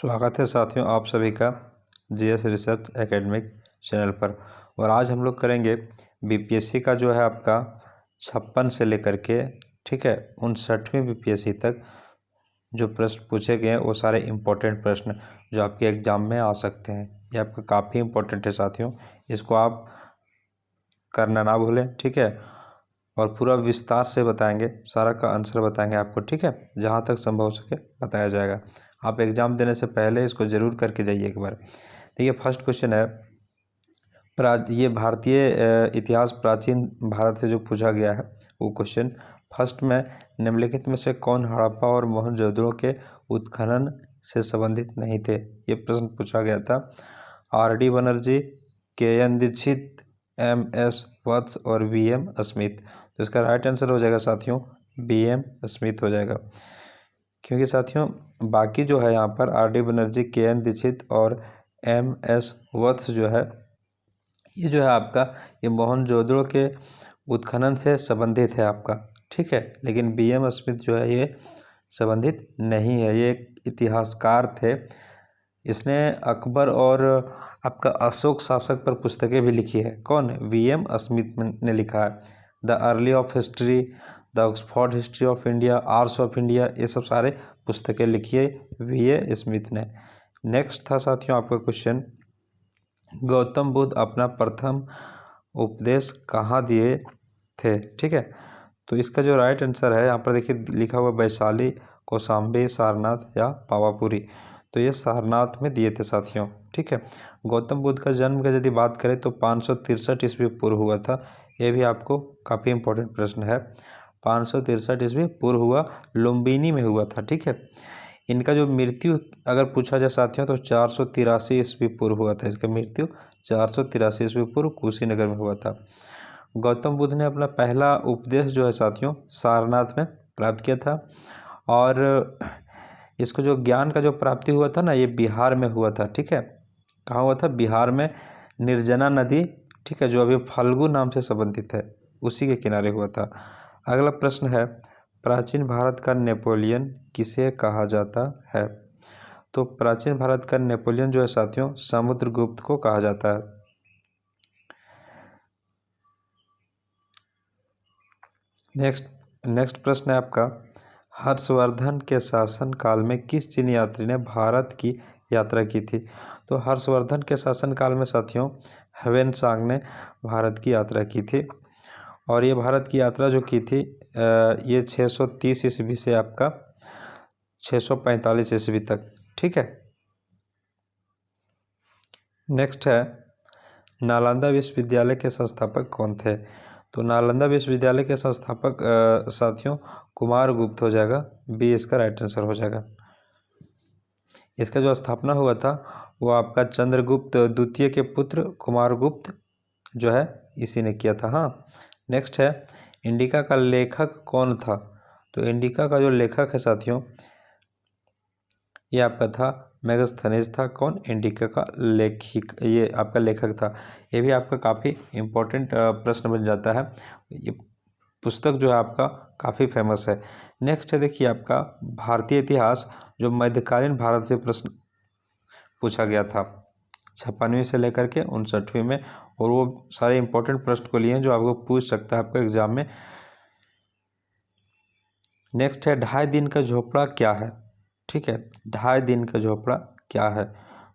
स्वागत है साथियों आप सभी का जीएस रिसर्च एकेडमिक चैनल पर। और आज हम लोग करेंगे बीपीएससी का जो है आपका 56 से लेकर के 59वीं बीपीएससी तक जो प्रश्न पूछे गए हैं वो सारे इम्पोर्टेंट प्रश्न जो आपके एग्जाम में आ सकते हैं। ये आपका काफ़ी इम्पोर्टेंट है साथियों, इसको आप करना ना भूलें। और पूरा विस्तार से बताएंगे, सारा का आंसर बताएंगे आपको। जहाँ तक संभव हो सके बताया जाएगा। आप एग्ज़ाम देने से पहले इसको ज़रूर करके जाइए एक बार। देखिए फर्स्ट क्वेश्चन है, ये भारतीय इतिहास प्राचीन भारत से जो पूछा गया है वो क्वेश्चन। फर्स्ट में निम्नलिखित में से कौन हड़प्पा और मोहनजोदड़ो के उत्खनन से संबंधित नहीं थे? ये प्रश्न पूछा गया था। R D. Banerjee, K N. Dikshit, M S. Vats और वी.एम. स्मिथ। तो इसका राइट आंसर हो जाएगा साथियों वी.एम. स्मिथ हो जाएगा, क्योंकि साथियों बाकी जो है यहाँ पर आर.डी. बनर्जी, के.एन. दीक्षित और एम.एस. वत्स जो है ये जो है आपका ये मोहनजोदड़ो के उत्खनन से संबंधित है आपका। लेकिन वी.एम. स्मिथ जो है ये संबंधित नहीं है। ये एक इतिहासकार थे, इसने अकबर और आपका अशोक शासक पर पुस्तकें भी लिखी है। कौन? वी.एम. स्मिथ ने लिखा है। The early of history, the Oxford history of India, arts of India, ये सब सारे पुस्तकें लिखी है वी.ए. स्मिथ ने। नेक्स्ट था साथियों आपका क्वेश्चन, गौतम बुद्ध अपना प्रथम उपदेश कहाँ दिए थे? तो इसका जो राइट आंसर है यहाँ पर देखिए लिखा हुआ वैशाली, कौशाम्बी, सारनाथ या पावापुरी। तो ये सारनाथ में दिए थे साथियों। गौतम बुद्ध का जन्म का यदि बात करें तो 563 ईस्वी पूर्व हुआ था। ये भी आपको काफ़ी इंपॉर्टेंट प्रश्न है। 563 ईस्वी पूर्व हुआ, लुम्बिनी में हुआ था। इनका जो मृत्यु अगर पूछा जाए साथियों तो 483 ईस्वी पूर्व हुआ था। इसका मृत्यु 483 ईस्वी पूर्व कुशीनगर में हुआ था। गौतम बुद्ध ने अपना पहला उपदेश जो है साथियों सारनाथ में प्राप्त किया था। और इसको जो ज्ञान का जो प्राप्ति हुआ था ना ये बिहार में हुआ था। कहाँ हुआ था? बिहार में निर्जना नदी, जो अभी फाल्गु नाम से संबंधित है, उसी के किनारे हुआ था। अगला प्रश्न है, प्राचीन भारत का नेपोलियन किसे कहा जाता है? तो प्राचीन भारत का नेपोलियन जो है साथियों समुद्रगुप्त को कहा जाता है। नेक्स्ट प्रश्न है आपका, हर्षवर्धन के शासन काल में किस चीनी यात्री ने भारत की यात्रा की थी? तो हर्षवर्धन के शासन काल में साथियों ह्वेन-सांग ने भारत की यात्रा की थी। और ये भारत की यात्रा जो की थी ये 630 ईस्वी से आपका 645 ईस्वी तक। नेक्स्ट है, नालंदा विश्वविद्यालय के संस्थापक कौन थे? तो नालंदा विश्वविद्यालय के संस्थापक साथियों कुमारगुप्त हो जाएगा। बी इसका राइट आंसर हो जाएगा। इसका जो स्थापना हुआ था वो आपका चंद्रगुप्त द्वितीय के पुत्र कुमारगुप्त जो है इसी ने किया था। नेक्स्ट है, इंडिका का लेखक कौन था? तो इंडिका का जो लेखक है साथियों ये आपका था मेगास्थनीज था। कौन? इंडिका का लेखक, ये आपका लेखक था। ये भी आपका काफ़ी इम्पोर्टेंट प्रश्न बन जाता है। ये पुस्तक जो है आपका काफ़ी फेमस है। नेक्स्ट है देखिए आपका भारतीय इतिहास जो मध्यकालीन भारत से प्रश्न पूछा गया था 56वीं से लेकर के 59वीं में। और वो सारे इंपॉर्टेंट प्रश्न को लिए हैं जो आपको पूछ सकता है आपको एग्जाम में। नेक्स्ट है, 2.5 दिन का झोपड़ा क्या है? 2.5 दिन का झोपड़ा क्या है?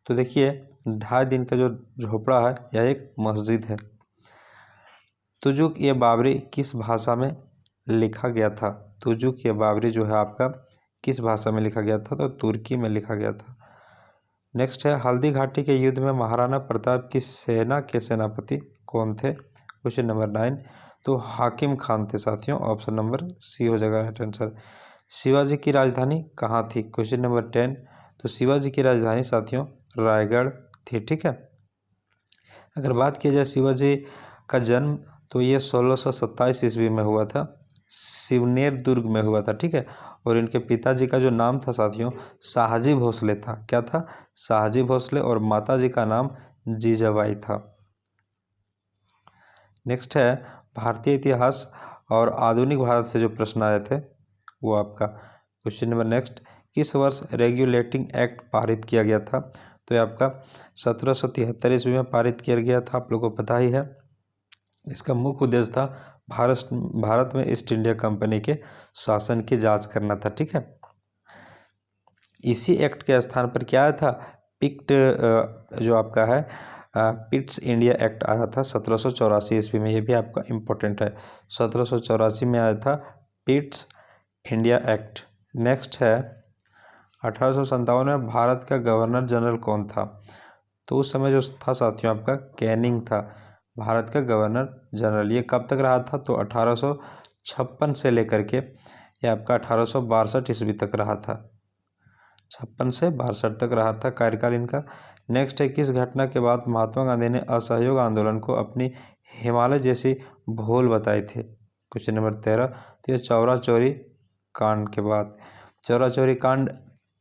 तो देखिए 2.5 दिन का जो झोपड़ा है यह एक मस्जिद है। तुजुक ये बाबरी किस भाषा में लिखा गया था? तुजुक ये बाबरी जो है आपका किस भाषा में लिखा गया था? तो तुर्की में लिखा गया था। नेक्स्ट है, हल्दी घाटी के युद्ध में महाराणा प्रताप की सेना के सेनापति कौन थे? Question number 9। तो हाकिम खान थे साथियों। ऑप्शन नंबर सी हो जाएगा राइट आंसर। शिवाजी की राजधानी कहाँ थी? Question number 10। तो शिवाजी की राजधानी साथियों रायगढ़ थी। अगर बात की जाए शिवाजी का जन्म तो ये 1627 ईस्वी में हुआ था, शिवनेर दुर्ग में हुआ था। और इनके पिताजी का जो नाम था साथियों शाहजी भोसले था। क्या था? शाहजी भोसले। और माताजी का नाम जीजाबाई था। नेक्स्ट है, भारतीय इतिहास और आधुनिक भारत से जो प्रश्न आए थे वो आपका क्वेश्चन नंबर नेक्स्ट किस वर्ष रेगुलेटिंग एक्ट पारित किया गया था? तो ये आपका 1773 ईस्वी में पारित किया गया था, आप लोगों को पता ही है। इसका मुख्य उद्देश्य था भारत में ईस्ट इंडिया कंपनी के शासन की जांच करना था। ठीक है, इसी एक्ट के स्थान पर क्या आया था? पिक्ट जो आपका है पिट्स इंडिया एक्ट आया था 1784 ईस्वी में। ये भी आपका इम्पोर्टेंट है, 1784 में आया था पिट्स इंडिया एक्ट। नेक्स्ट है 1857 में भारत का गवर्नर जनरल कौन था? तो उस समय जो था साथियों आपका कैनिंग था भारत का गवर्नर जनरल। ये कब तक रहा था? तो 1856 से लेकर के ये आपका 1862 ईस्वी तक रहा था, 56 से 62 तक रहा था कार्यकाल इनका। नेक्स्ट है किस घटना के बाद महात्मा गांधी ने असहयोग आंदोलन को अपनी हिमालय जैसी भूल बताई थी? Question number 13। तो ये चौरा चौरी कांड के बाद। चौरा चौरी कांड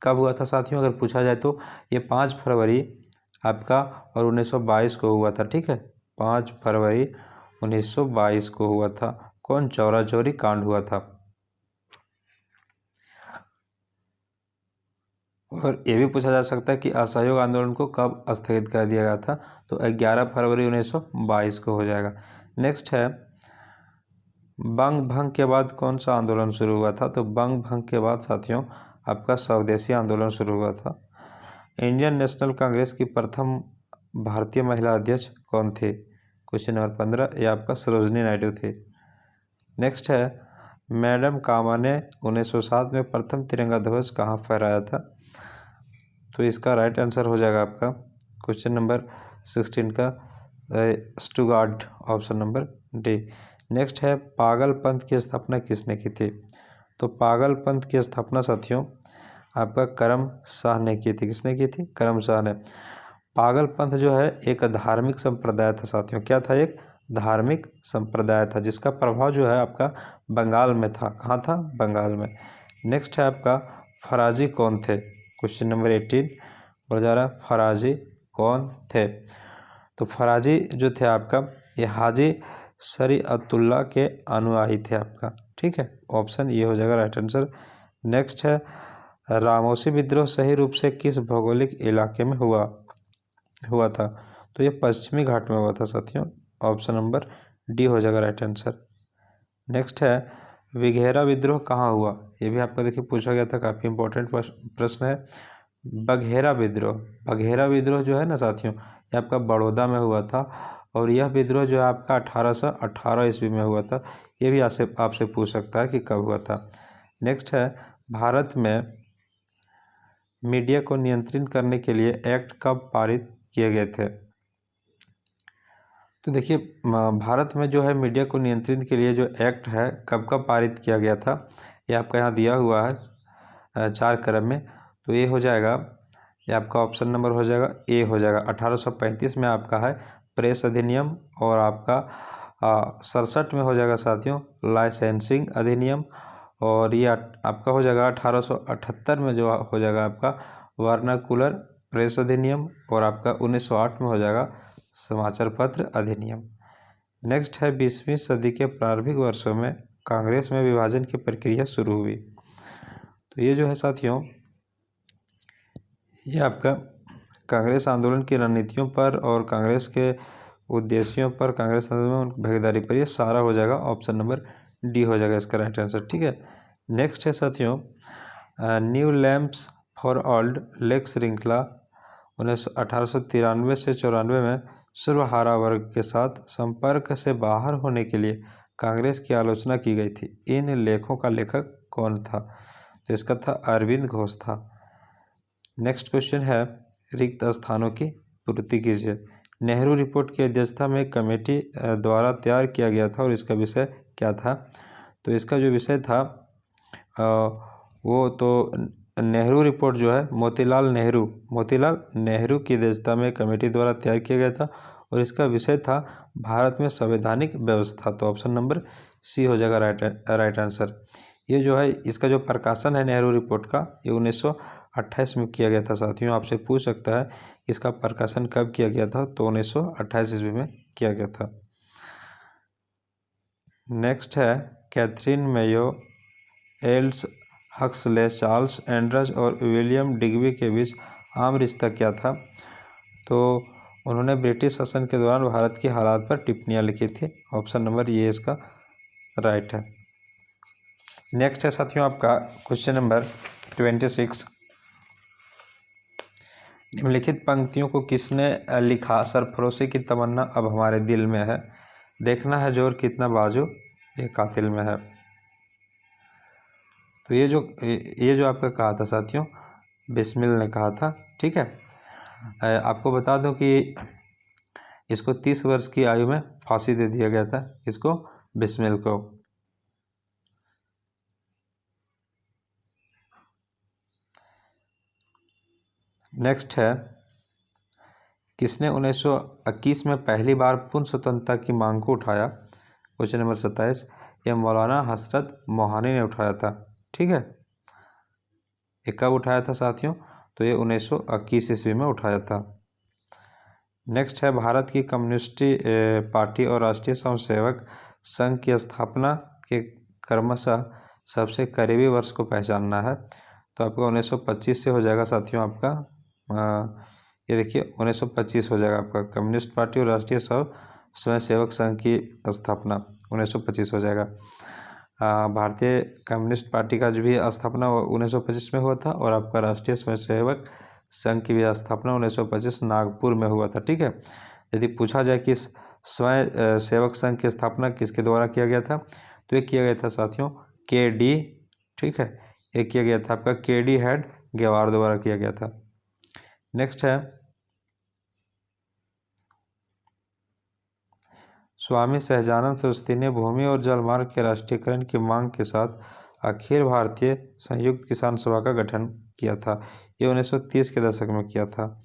कब हुआ था साथियों? अगर पूछा जाए तो ये 5 फरवरी आपका और 1922 को हुआ था। ठीक है, 5 फरवरी 1922 को हुआ था। कौन? चौरा चौरी कांड हुआ था। और ये भी पूछा जा सकता है कि असहयोग आंदोलन को कब स्थगित कर दिया गया था? तो 11 फरवरी 1922 को हो जाएगा। नेक्स्ट है बंग भंग के बाद कौन सा आंदोलन शुरू हुआ था? तो बंग भंग के बाद साथियों आपका स्वदेशी आंदोलन शुरू हुआ था। इंडियन नेशनल कांग्रेस की प्रथम भारतीय महिला अध्यक्ष कौन थे? Question number 15। ये आपका सरोजनी नायडू थे। नेक्स्ट है मैडम कामा ने 1907 में प्रथम तिरंगा ध्वज कहाँ फहराया था? तो इसका राइट आंसर हो जाएगा आपका क्वेश्चन नंबर 16 का स्टुगार्ड, ऑप्शन नंबर डी। नेक्स्ट है पागल पंथ की स्थापना किसने की थी? तो पागल पंथ की स्थापना साथियों आपका करम शाह ने की थी। किसने की थी? करम शाह ने। पागल पंथ जो है एक धार्मिक संप्रदाय था साथियों। क्या था? एक धार्मिक संप्रदाय था जिसका प्रभाव जो है आपका बंगाल में था। कहाँ था? बंगाल में। नेक्स्ट है आपका फराजी कौन थे? क्वेश्चन नंबर 18 बोला जा रहा है फराजी कौन थे? तो फराजी जो थे आपका ये हाजी शरीअतुल्लाह के अनुयायी थे आपका। ठीक है, ऑप्शन ये हो जाएगा राइट आंसर। नेक्स्ट है रामोसी विद्रोह सही रूप से किस भौगोलिक इलाके में हुआ था? तो ये पश्चिमी घाट में हुआ था साथियों, ऑप्शन नंबर डी हो जाएगा राइट आंसर। नेक्स्ट है विघेरा विद्रोह कहाँ हुआ? ये भी आपको देखिए पूछा गया था, काफ़ी इंपॉर्टेंट प्रश्न है। बघेरा विद्रोह जो है ना साथियों ये आपका बड़ौदा में हुआ था और यह विद्रोह जो है आपका 1818 ईस्वी में हुआ था। ये भी आपसे पूछ सकता है कि कब हुआ था। नेक्स्ट है भारत में मीडिया को नियंत्रित करने के लिए एक्ट कब पारित किए गए थे? तो देखिए भारत में जो है मीडिया को नियंत्रित के लिए जो एक्ट है कब कब पारित किया गया था ये आपका यहाँ दिया हुआ है 4 क्रम में। तो ये हो जाएगा, ये आपका ऑप्शन नंबर हो जाएगा ए हो जाएगा। 1835 में आपका है प्रेस अधिनियम और आपका 67 में हो जाएगा साथियों लाइसेंसिंग अधिनियम और ये आपका हो जाएगा 1878 में जो हो जाएगा आपका वर्नाकुलर प्रेस अधिनियम और आपका 1908 में हो जाएगा समाचार पत्र अधिनियम। नेक्स्ट है 20वीं सदी के प्रारंभिक वर्षों में कांग्रेस में विभाजन की प्रक्रिया शुरू हुई। तो ये जो है साथियों ये आपका कांग्रेस आंदोलन की रणनीतियों पर और कांग्रेस के उद्देश्यों पर, कांग्रेस आंदोलन में भागीदारी पर, ये सारा हो जाएगा ऑप्शन नंबर डी हो जाएगा इसका राइट आंसर। ठीक है, नेक्स्ट है साथियों new lamps for old lake श्रृंखला 1893 से 94 में सर्वहारा वर्ग के साथ संपर्क से बाहर होने के लिए कांग्रेस की आलोचना की गई थी। इन लेखों का लेखक कौन था? तो इसका था अरविंद घोष था। नेक्स्ट क्वेश्चन है रिक्त स्थानों की पूर्ति कीजिए। नेहरू रिपोर्ट की अध्यक्षता में कमेटी द्वारा तैयार किया गया था और इसका विषय क्या था? तो इसका जो विषय था वो तो नेहरू रिपोर्ट जो है मोतीलाल नेहरू की अध्यक्षता में कमेटी द्वारा तैयार किया गया था और इसका विषय था भारत में संवैधानिक व्यवस्था। तो ऑप्शन नंबर सी हो जाएगा राइट आंसर। ये जो है इसका जो प्रकाशन है नेहरू रिपोर्ट का ये 1928 में किया गया था साथियों। आपसे पूछ सकता है इसका प्रकाशन कब किया गया था? तो 1928 ईस्वी में किया गया था। नेक्स्ट है Katherine Mayo Aldous Huxley, Charles Andrews और विलियम डिग्बी के बीच आम रिश्ता क्या था? तो उन्होंने ब्रिटिश शासन के दौरान भारत की हालात पर टिप्पणियां लिखी थी। ऑप्शन नंबर ये इसका राइट है। नेक्स्ट है साथियों आपका क्वेश्चन नंबर 26। निम्नलिखित पंक्तियों को किसने लिखा? सरफरोशी की तमन्ना अब हमारे दिल में है, देखना है जोर कितना बाजू ये कातिल में है। तो ये जो आपका कहा था साथियों, बिस्मिल ने कहा था। ठीक है, आपको बता दूं कि इसको 30 वर्ष की आयु में फांसी दे दिया गया था। इसको, बिस्मिल को। नेक्स्ट है, किसने 1921 में पहली बार पूर्ण स्वतंत्रता की मांग को उठाया? Question number 27। ये मौलाना हसरत मोहानी ने उठाया था। ठीक है, ये कब उठाया था साथियों? तो ये 1921 ईस्वी में उठाया था। नेक्स्ट है, भारत की कम्युनिस्ट पार्टी और राष्ट्रीय स्वयंसेवक संघ की स्थापना के क्रमशः सबसे करीबी वर्ष को पहचानना है। तो आपका 1925 से हो जाएगा साथियों आपका, ये देखिए 1925 हो जाएगा आपका। कम्युनिस्ट पार्टी और राष्ट्रीय स्वयंसेवक संघ की स्थापना 1925 हो जाएगा। भारतीय कम्युनिस्ट पार्टी का जो भी स्थापना 1925 में हुआ था, और आपका राष्ट्रीय स्वयंसेवक संघ की भी स्थापना 1925 नागपुर में हुआ था। ठीक है, यदि पूछा जाए कि स्वयं सेवक संघ की स्थापना किसके द्वारा किया गया था, तो ये किया गया था साथियों के.डी. ठीक है, ये किया गया था आपका के.डी. हेड गेवार द्वारा किया गया था। नेक्स्ट है, स्वामी सहजानंद सरस्वती ने भूमि और जल मार्ग के राष्ट्रीयकरण की मांग के साथ अखिल भारतीय संयुक्त किसान सभा का गठन किया था। ये 1930 के दशक में किया था।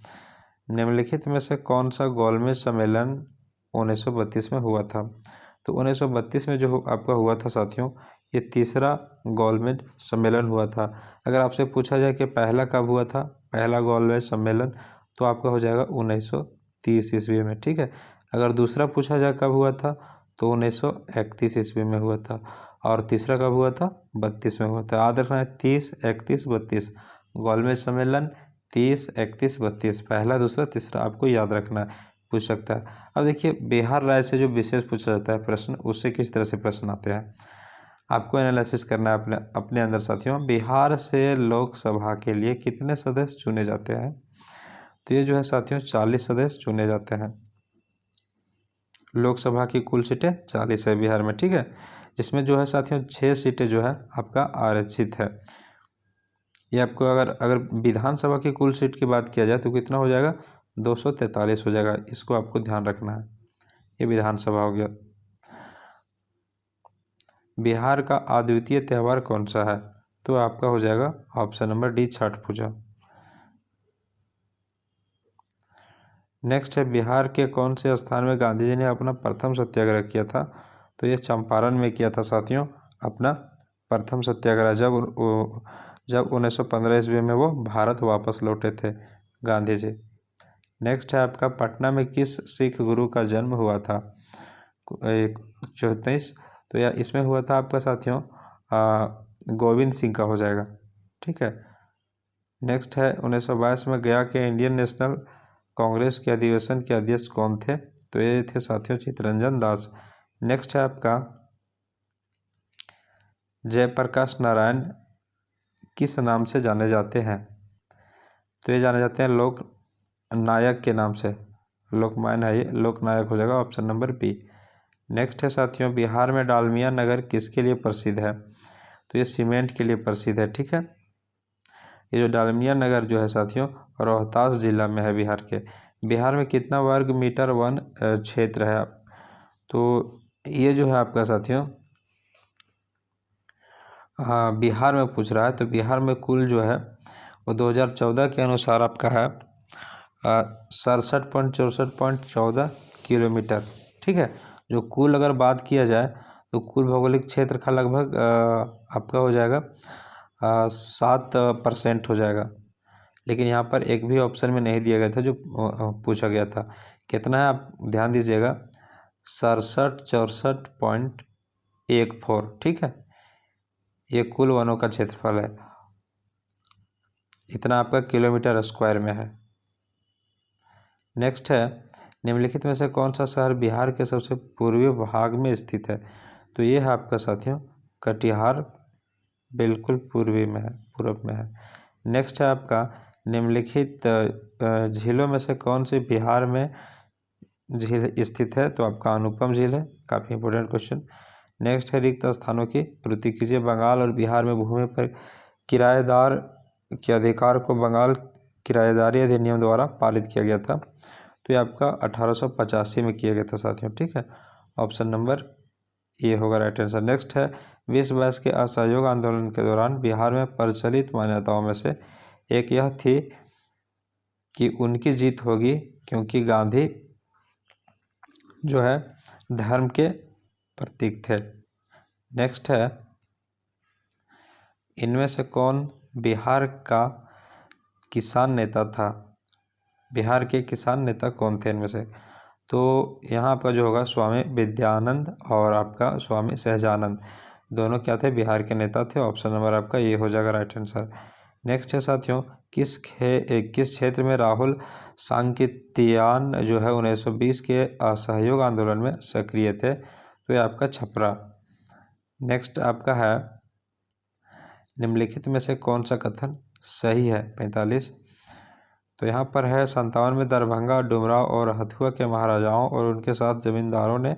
निम्नलिखित में से कौन सा गोलमेज सम्मेलन 1932 में हुआ था? तो 1932 में जो आपका हुआ था साथियों, ये तीसरा गोलमेज सम्मेलन हुआ था। अगर आपसे पूछा जाए कि पहला कब हुआ था, पहला गोलमेज सम्मेलन, तो आपका हो जाएगा 1930 ईस्वी में। ठीक है, अगर दूसरा पूछा जाए कब हुआ था, तो 1931 ईस्वी में हुआ था। और तीसरा कब हुआ था? 32 में हुआ था। याद रखना है 30, 31, 32 गोलमेज सम्मेलन, 30, 31, 32 पहला, दूसरा, तीसरा आपको याद रखना है, पूछ सकता है। अब देखिए, बिहार राज्य से जो विशेष पूछा जाता है प्रश्न, उससे किस तरह से प्रश्न आते हैं आपको एनालिसिस करना है अपने अंदर साथियों। बिहार से लोकसभा के लिए कितने सदस्य चुने जाते हैं? तो ये जो है साथियों 40 सदस्य चुने जाते हैं। लोकसभा की कुल सीटें 40 है बिहार में। ठीक है, जिसमें जो है साथियों 6 सीटें जो है आपका आरक्षित है। ये आपको अगर विधानसभा की कुल सीट की बात किया जाए तो कितना हो जाएगा? 243 हो जाएगा। इसको आपको ध्यान रखना है। ये विधानसभा हो गया। बिहार का अद्वितीय त्यौहार कौन सा है? तो आपका हो जाएगा ऑप्शन नंबर डी, छठ पूजा। नेक्स्ट है, बिहार के कौन से स्थान में गांधी जी ने अपना प्रथम सत्याग्रह किया था? तो ये चंपारण में किया था साथियों अपना प्रथम सत्याग्रह, जब 1915 ईस्वी में वो भारत वापस लौटे थे गांधी जी। नेक्स्ट है आपका, पटना में किस सिख गुरु का जन्म हुआ था? 34। तो यह इसमें हुआ था आपका साथियों गोविंद सिंह का हो जाएगा। ठीक है, नेक्स्ट है 1922 में गया के इंडियन नेशनल कांग्रेस के अधिवेशन के अध्यक्ष कौन थे? तो ये थे साथियों चित्तरंजन दास। नेक्स्ट है आपका, जयप्रकाश नारायण किस नाम से जाने जाते हैं? तो ये जाने जाते हैं लोक नायक के नाम से। लोकमान्य है, ये लोकनायक हो जाएगा ऑप्शन नंबर बी। नेक्स्ट है साथियों, बिहार में डालमिया नगर किसके लिए प्रसिद्ध है? तो ये सीमेंट के लिए प्रसिद्ध है। ठीक है, ये जो डालमिया नगर जो है साथियों रोहतास जिला में है बिहार के। बिहार में कितना वर्ग मीटर वन क्षेत्र है? तो ये जो है आपका साथियों बिहार में पूछ रहा है। तो बिहार में कुल जो है वो 2014 के अनुसार आपका है 67.64.14 किलोमीटर। ठीक है, जो कुल अगर बात किया जाए तो कुल भौगोलिक क्षेत्र का लगभग आपका हो जाएगा 7% हो जाएगा। लेकिन यहाँ पर एक भी ऑप्शन में नहीं दिया गया था जो पूछा गया था। कितना है आप ध्यान दीजिएगा, 67 64.14। ठीक है, ये कुल वनों का क्षेत्रफल है, इतना आपका किलोमीटर स्क्वायर में है। नेक्स्ट है, निम्नलिखित में से कौन सा शहर बिहार के सबसे पूर्वी भाग में स्थित है? तो ये है आपका साथियों कटिहार, बिल्कुल पूर्वी में है, पूर्व में है। नेक्स्ट है आपका, निम्नलिखित झीलों में से कौन सी बिहार में झील स्थित है? तो आपका अनुपम झील है, काफ़ी इंपॉर्टेंट क्वेश्चन। नेक्स्ट है, रिक्त स्थानों की पूर्ति कीजिए। बंगाल और बिहार में भूमि पर किराएदार के अधिकार को बंगाल किराएदारी अधिनियम द्वारा पारित किया गया था। तो ये आपका 1885 में किया गया था साथियों, ठीक है। ऑप्शन नंबर ये होगा राइट आंसर। नेक्स्ट है, विश्व बाईस के असहयोग आंदोलन के दौरान बिहार में प्रचलित मान्यताओं में से एक यह थी कि उनकी जीत होगी क्योंकि गांधी जो है धर्म के प्रतीक थे। नेक्स्ट है, इनमें से कौन बिहार का किसान नेता था? बिहार के किसान नेता कौन थे इनमें से? तो यहाँ आपका जो होगा स्वामी विद्यानंद और आपका स्वामी सहजानंद, दोनों क्या थे? बिहार के नेता थे। ऑप्शन नंबर आपका ये हो जाएगा राइट आंसर। नेक्स्ट है साथियों, किस क्षेत्र में राहुल सांकृत्यायन जो है 1920 के असहयोग आंदोलन में सक्रिय थे? तो ये आपका छपरा। नेक्स्ट आपका है, निम्नलिखित में से कौन सा कथन सही है? 45। तो यहाँ पर है, 57 में दरभंगा, डुमराव और हथुआ के महाराजाओं और उनके साथ जमींदारों ने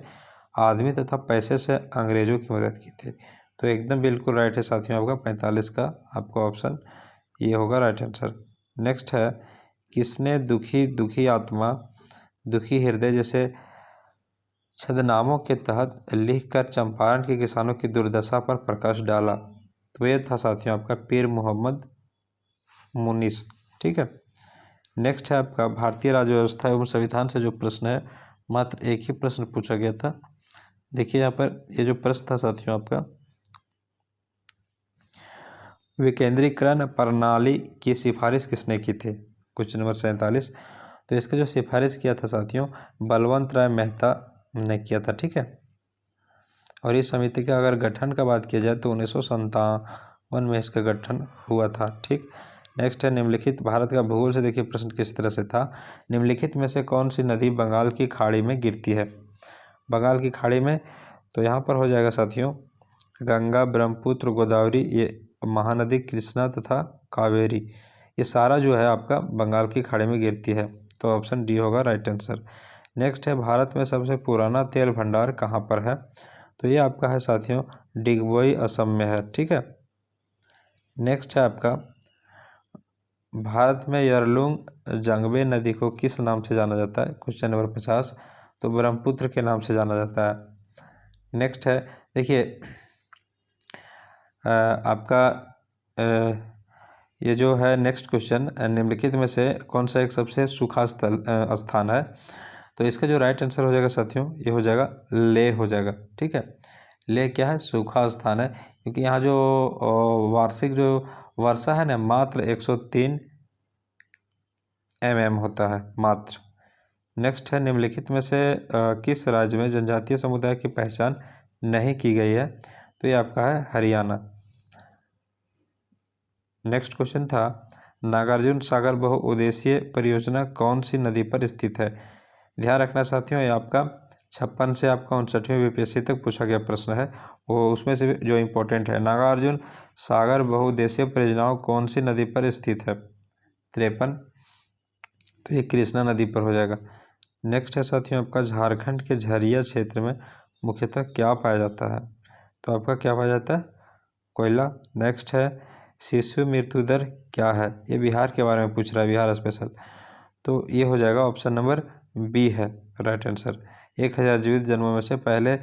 आदमी तथा पैसे से अंग्रेजों की मदद की थी। तो एकदम बिल्कुल राइट है साथियों आपका 45 का आपका ऑप्शन ये होगा राइट आंसर। नेक्स्ट है, किसने दुखी आत्मा दुखी हृदय जैसे छदनामों के तहत लिखकर चंपारण के किसानों की दुर्दशा पर प्रकाश डाला? तो ये था साथियों आपका पीर मोहम्मद मुनीस, ठीक है। नेक्स्ट है आपका, भारतीय राज्य व्यवस्था एवं संविधान से जो प्रश्न है, मात्र एक ही प्रश्न पूछा गया था। देखिए यहाँ पर ये जो प्रश्न था साथियों आपका, विकेंद्रीकरण प्रणाली की सिफारिश किसने की थी? Question number 47। तो इसका जो सिफारिश किया था साथियों बलवंत राय मेहता ने किया था, ठीक है। और इस समिति का अगर गठन का बात किया जाए तो 1957 में इसका गठन हुआ था, ठीक। नेक्स्ट है, निम्नलिखित भारत का भूगोल से देखिए प्रश्न किस तरह से था। निम्नलिखित में से कौन सी नदी बंगाल की खाड़ी में गिरती है? बंगाल की खाड़ी में तो यहाँ पर हो जाएगा साथियों गंगा, ब्रह्मपुत्र, गोदावरी, ये महानदी कृष्णा तथा कावेरी, ये सारा जो है आपका बंगाल की खाड़ी में गिरती है। तो ऑप्शन डी होगा राइट आंसर। नेक्स्ट है, भारत में सबसे पुराना तेल भंडार कहाँ पर है? तो ये आपका है साथियों डिगबोई असम में है, ठीक है। नेक्स्ट है आपका, भारत में यरलुंग जंगबे नदी को किस नाम से जाना जाता है? Question number 50। तो ब्रह्मपुत्र के नाम से जाना जाता है। नेक्स्ट है, देखिए आपका ये जो है नेक्स्ट क्वेश्चन, निम्नलिखित में से कौन सा एक सबसे सूखा स्थान है? तो इसका जो राइट आंसर हो जाएगा साथियों ये हो जाएगा लेह हो जाएगा, ठीक है। लेह क्या है? सूखा स्थान है, क्योंकि यहाँ जो वार्षिक जो वर्षा है ना मात्र 103 mm होता है मात्र। नेक्स्ट है, निम्नलिखित में से किस राज्य में जनजातीय समुदाय की पहचान नहीं की गई है? तो ये आपका है हरियाणा। नेक्स्ट क्वेश्चन था, नागार्जुन सागर बहुउद्देशीय परियोजना कौन सी नदी पर स्थित है? ध्यान रखना साथियों ये आपका 56 से आपका 59वीं बीपीएससी तक पूछा गया प्रश्न है, वो उसमें से जो इम्पोर्टेंट है। नागार्जुन सागर बहुउद्देशीय परियोजनाओं कौन सी नदी पर स्थित है? 53। तो ये कृष्णा नदी पर हो जाएगा। नेक्स्ट है साथियों आपका, झारखंड के झरिया क्षेत्र में मुख्यतः क्या पाया जाता है? तो आपका क्या पाया जाता है? कोयला। नेक्स्ट है, शिशु मृत्यु दर क्या है? ये बिहार के बारे में पूछ रहा है, बिहार स्पेशल। तो ये हो जाएगा ऑप्शन नंबर बी है राइट आंसर। 1000 जीवित जन्मों में से पहले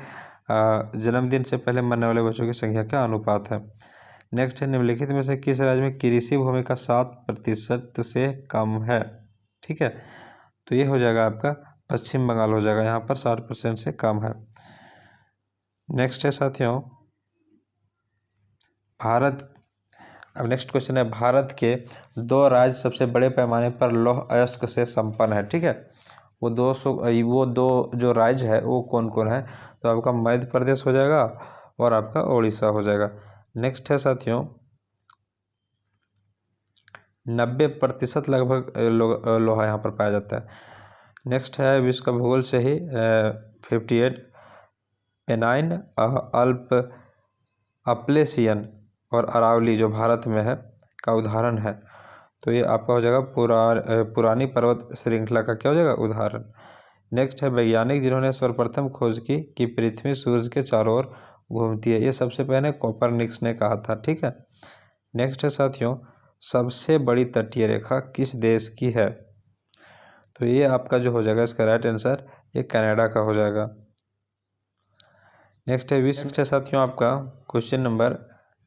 जन्मदिन से पहले मरने वाले बच्चों की संख्या का अनुपात है। नेक्स्ट है, निम्नलिखित में से किस राज्य में कृषि भूमि का 7% से कम है? ठीक है, तो ये हो जाएगा आपका पश्चिम बंगाल हो जाएगा, यहाँ पर 60% से कम है। नेक्स्ट है साथियों अब नेक्स्ट क्वेश्चन है, भारत के 2 राज्य सबसे बड़े पैमाने पर लौह अयस्क से संपन्न है। ठीक है, वो दो जो राज्य है वो कौन कौन है? तो आपका मध्य प्रदेश हो जाएगा और आपका उड़ीसा हो जाएगा। नेक्स्ट है साथियों 90% लगभग लोहा यहाँ पर पाया जाता है। नेक्स्ट है विश्व का भूगोल से ही 58 पेनाइन अल्प अप्लेशियन और अरावली जो भारत में है का उदाहरण है। तो ये आपका हो जाएगा पुरानी पर्वत श्रृंखला का क्या हो जाएगा उदाहरण। नेक्स्ट है वैज्ञानिक जिन्होंने सर्वप्रथम खोज की कि पृथ्वी सूर्य के चारों ओर घूमती है, ये सबसे पहले कोपरनिकस ने कहा था। ठीक है। नेक्स्ट है साथियों सबसे बड़ी तटीय रेखा किस देश की है। तो ये आपका जो हो जाएगा इसका राइट आंसर ये कनाडा का हो जाएगा। नेक्स्ट है विश्व है साथियों आपका क्वेश्चन नंबर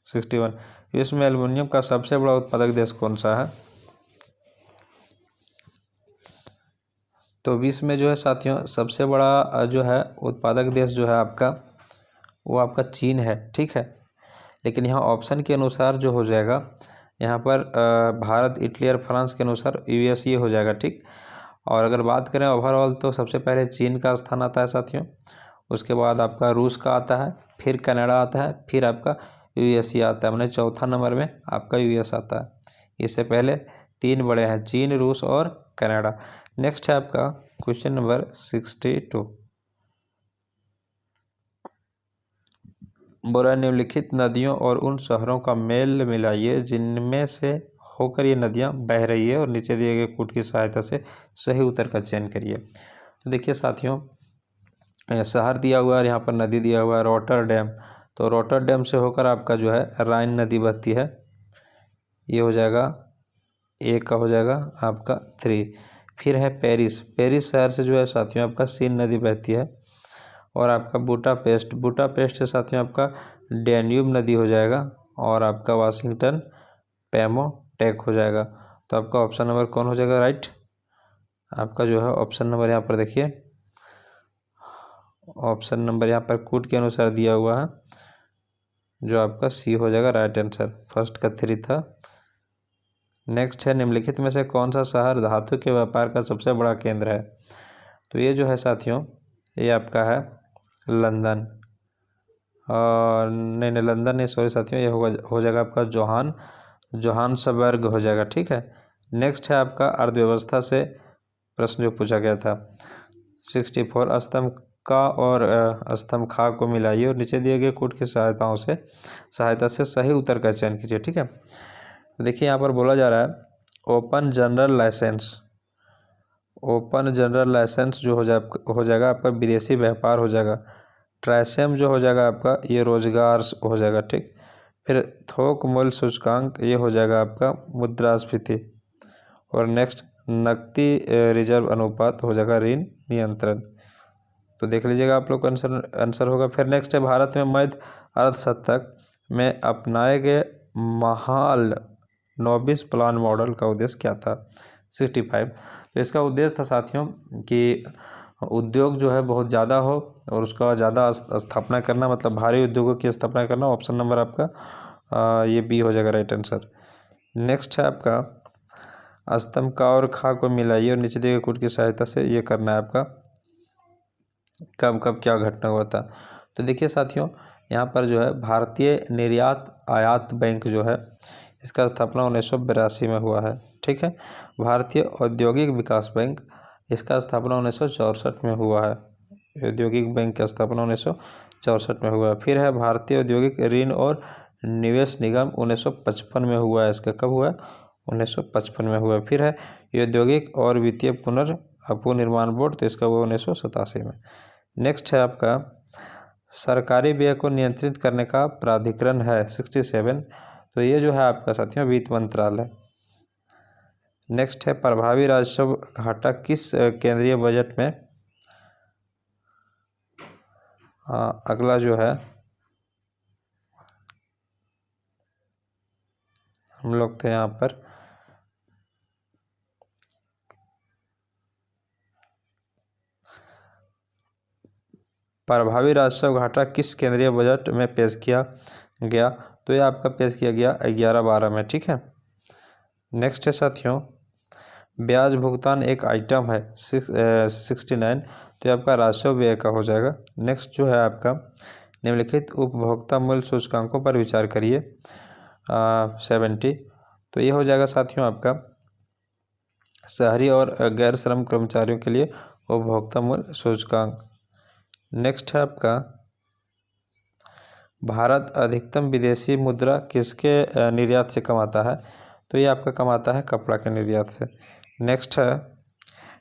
61, विश्व में एल्युमिनियम का सबसे बड़ा उत्पादक देश कौन सा है। तो विश्व में जो है साथियों सबसे बड़ा जो है उत्पादक देश जो है आपका वो आपका चीन है। ठीक है। लेकिन यहाँ ऑप्शन के अनुसार जो हो जाएगा यहाँ पर भारत, इटली और फ्रांस के अनुसार यूएस ये हो जाएगा। ठीक। और अगर बात करें ओवरऑल तो सबसे पहले चीन का स्थान आता है साथियों, उसके बाद आपका रूस का आता है, फिर कनाडा आता है, फिर आपका यूएस आता है, मैंने चौथा नंबर में आपका यूएस आता है। इससे पहले 3 बड़े हैं चीन, रूस और कनाडा। नेक्स्ट है आपका क्वेश्चन नंबर 62, बोरा निम्नलिखित नदियों और उन शहरों का मेल मिलाइए जिनमें से होकर ये नदियाँ बह रही है और नीचे दिए गए कूट की सहायता से सही उत्तर का चयन करिए। तो देखिए साथियों शहर दिया हुआ है, यहाँ पर नदी दिया हुआ है रॉटरडैम। तो रॉटरडैम से होकर आपका जो है राइन नदी बहती है, ये हो जाएगा एक का हो जाएगा आपका 3। फिर है पेरिस, पेरिस शहर से जो है साथियों आपका सीन नदी बहती है। और आपका बुटापेस्ट से साथियों आपका डैन्यूब नदी हो जाएगा। और आपका वाशिंगटन पेमोटेक हो जाएगा। तो आपका ऑप्शन नंबर कौन हो जाएगा राइट, आपका जो है ऑप्शन नंबर यहाँ पर देखिए, ऑप्शन नंबर यहाँ पर कूट के अनुसार दिया हुआ है, जो आपका सी हो जाएगा राइट आंसर, फर्स्ट का 3 था। नेक्स्ट है निम्नलिखित में से कौन सा शहर धातु के व्यापार का सबसे बड़ा केंद्र है। तो ये जो है साथियों ये आपका है लंदन, और नहीं लंदन नहीं सॉरी साथियों, ये हो जाएगा आपका जोहान्सबर्ग हो जाएगा। ठीक है। नेक्स्ट है आपका अर्थव्यवस्था से प्रश्न जो पूछा गया था 64, स्तंभ का और स्तंभ खा को मिलाइए और नीचे दिए गए कूट की सहायता से सही उत्तर का चयन कीजिए। ठीक है। तो देखिए यहाँ पर बोला जा रहा है ओपन जनरल लाइसेंस जो हो जाएगा आपका विदेशी व्यापार हो जाएगा। ट्राइसेम जो हो जाएगा आपका ये रोजगार हो जाएगा। ठीक। फिर थोक मूल्य सूचकांक ये हो जाएगा आपका मुद्रास्फीति। और नेक्स्ट नकदी रिजर्व अनुपात हो जाएगा ऋण नियंत्रण। तो देख लीजिएगा आप लोग का आंसर होगा। फिर नेक्स्ट है भारत में मध्य अर्धशतक में अपनाए गए महालनोबिस प्लान मॉडल का उद्देश्य क्या था। 65, तो इसका उद्देश्य था साथियों कि उद्योग जो है बहुत ज़्यादा हो और उसका ज़्यादा स्थापना करना, मतलब भारी उद्योगों की स्थापना करना। ऑप्शन नंबर आपका ये बी हो जाएगा राइट आंसर। नेक्स्ट है आपका स्तंभ का और खा को मिलाइए और नीचे दिए गए कूट की सहायता से ये करना है आपका कब कब क्या घटना हुआ था। तो देखिए साथियों यहाँ पर जो है भारतीय निर्यात आयात बैंक जो है इसका स्थापना 1982 में हुआ है। ठीक है। भारतीय औद्योगिक विकास बैंक इसका स्थापना 1964 में हुआ है। औद्योगिक बैंक की स्थापना 1964 में हुआ है। फिर है भारतीय औद्योगिक ऋण और निवेश निगम 1955 में हुआ है। इसका कब हुआ है 1955 में हुआ है। फिर है औद्योगिक और वित्तीय पुनर्निर्माण बोर्ड, तो इसका हुआ 1987 में। नेक्स्ट है आपका सरकारी व्यय को नियंत्रित करने का प्राधिकरण है 67, तो ये जो है आपका साथियों वित्त मंत्रालय। नेक्स्ट है प्रभावी राजस्व घाटा किस केंद्रीय बजट में, अगला जो है हम लोग थे यहाँ पर प्रभावी राजस्व घाटा किस केंद्रीय बजट में पेश किया गया। तो ये आपका पेश किया गया 11-12 में। ठीक है। नेक्स्ट है साथियों ब्याज भुगतान एक आइटम है 69, तो ये आपका राजस्व व्यय का हो जाएगा। नेक्स्ट जो है आपका निम्नलिखित उपभोक्ता मूल्य सूचकांकों पर विचार करिए। 70। तो ये हो जाएगा साथियों आपका शहरी और गैर श्रम कर्मचारियों के लिए उपभोक्ता मूल्य सूचकांक। नेक्स्ट है आपका भारत अधिकतम विदेशी मुद्रा किसके निर्यात से कमाता है? तो ये आपका कमाता है कपड़ा के निर्यात से। नेक्स्ट है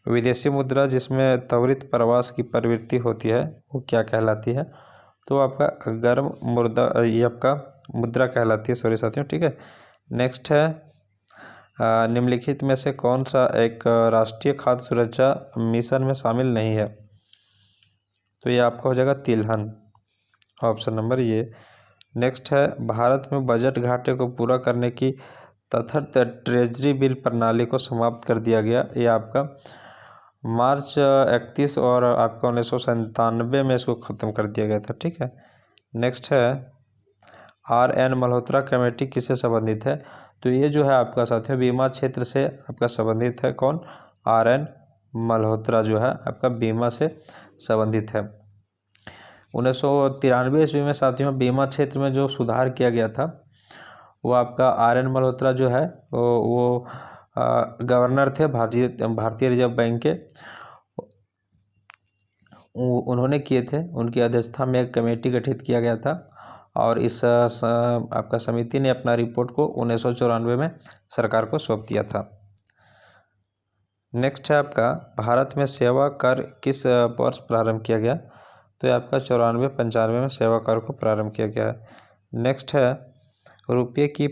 विदेशी मुद्रा जिसमें त्वरित प्रवास की प्रवृत्ति होती है वो क्या कहलाती है? तो आपका गर्म मुद्रा, ये आपका मुद्रा कहलाती है, सॉरी साथियों, ठीक है। नेक्स्ट है निम्नलिखित में से कौन सा एक राष्ट्रीय खाद्य सुरक्षा मिशन में शामिल नहीं है? तो ये आपका हो जाएगा तिलहन, ऑप्शन नंबर ये। नेक्स्ट है भारत में बजट घाटे को पूरा करने की तथाकथित ट्रेजरी बिल प्रणाली को समाप्त कर दिया गया। ये आपका मार्च 31 और आपका 1997 में इसको ख़त्म कर दिया गया था, ठीक है। नेक्स्ट है RN मल्होत्रा कमेटी किससे संबंधित है? तो ये जो है आपका साथियों बीमा क्षेत्र से आपका संबंधित है। कौन? RN मल्होत्रा जो है आपका बीमा से संबंधित है। 1993 ईस्वी में साथियों बीमा क्षेत्र में जो सुधार किया गया था वो आपका RN मल्होत्रा जो है वो गवर्नर थे भारतीय रिजर्व बैंक के, उन्होंने किए थे। उनकी अध्यक्षता में एक कमेटी गठित किया गया था और इस आपका समिति ने अपना रिपोर्ट को 1994 में सरकार को सौंप दिया था। नेक्स्ट है आपका भारत में सेवा कर किस वर्ष प्रारंभ किया गया? तो ये आपका 94-95 में सेवा कर को प्रारंभ किया गया है। नेक्स्ट है रुपये की